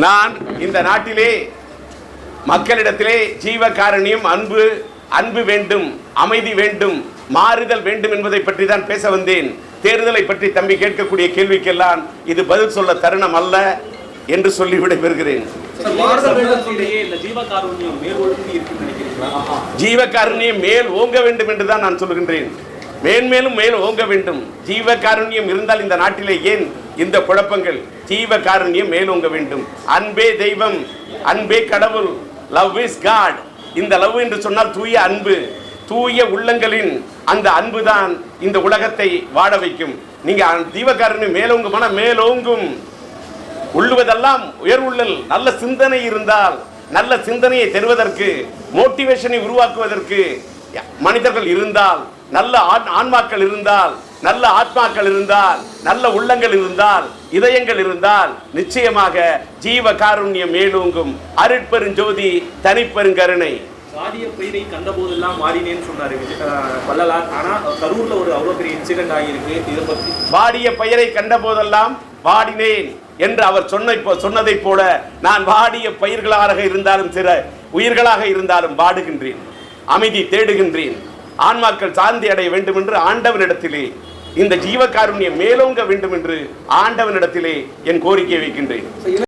நான் இந்த நாட்டிலே மக்களிடத்திலே ஜீவகாருண்யம், அன்பு வேண்டும், அமைதி வேண்டும், மாறுதல் வேண்டும் என்பதை பற்றி தான் பேச வந்தேன். தேர்தலை பற்றி தம்பி கேட்கக்கூடிய கேள்விக்கெல்லாம் இது பதில் சொல்ல தருணம் அல்ல என்று சொல்லி விடைபெறுகிறேன். ஜீவகாருண்யம் மேல் ஓங்க வேண்டும் என்றுதான் நான் சொல்கின்றேன். மேன்மேலும் மேல் ஓங்க வேண்டும். ஜீவகாருண்யம் இருந்தால் இந்த நாட்டிலே ஏன் இந்த குழப்பங்கள்? ஜீவகாருண்யம் மேலோங்க வேண்டும். அன்பே தெய்வம், அன்பே கடவுள், லவ் இஸ் காட். இந்த லவ் என்று சொன்னால் தூய அன்பு, தூய உள்ளங்களின் அந்த அன்பு தான் இந்த உலகத்தை வாழ வைக்கும். நீங்க ஜீவகாருண்யம் மேலோங்குமான மேலோங்கும். உள்ளுவதெல்லாம் உயர்வுள்ளல். நல்ல சிந்தனை இருந்தால், நல்ல சிந்தனையை தருவதற்கு, மோட்டிவேஷனை உருவாக்குவதற்கு மனிதர்கள் இருந்தால், நல்ல ஆன்மாக்கள் இருந்தால், நல்ல ஆத்மாக்கள் இருந்தால், நல்ல உள்ளங்கள் இருந்தால், இதயங்கள் இருந்தால் நிச்சயமாக ஜீவ காருண்யம் மேலோங்கும். அருட்பெருஞ்சோதி, தனிப்பெருங்கருணை. வாடிய பயிரை கண்ட போதெல்லாம் மாறினேன்னு சொன்னாரு வள்ளலார். ஆனா கரூர்ல ஒரு அவ்வளவு பெரிய இன்சிடென்ட் ஆகியிருக்கு. இதை பத்தி வாடிய பயிரை கண்ட போதெல்லாம் வாடினேன் என்று அவர் சொன்னதை போல நான் வாடிய பயிர்களாக இருந்தாலும் சில உயிர்களாக இருந்தாலும் வாடுகின்றேன், அமைதி தேடுகின்றேன். ஆன்மாக்கள் சாந்தி அடைய வேண்டும் என்று ஆண்டவனிடத்திலே, இந்த ஜீவகாருண்யம் மேலோங்க வேண்டும் என்று ஆண்டவனிடத்திலே என் கோரிக்கை வைக்கின்றேன்.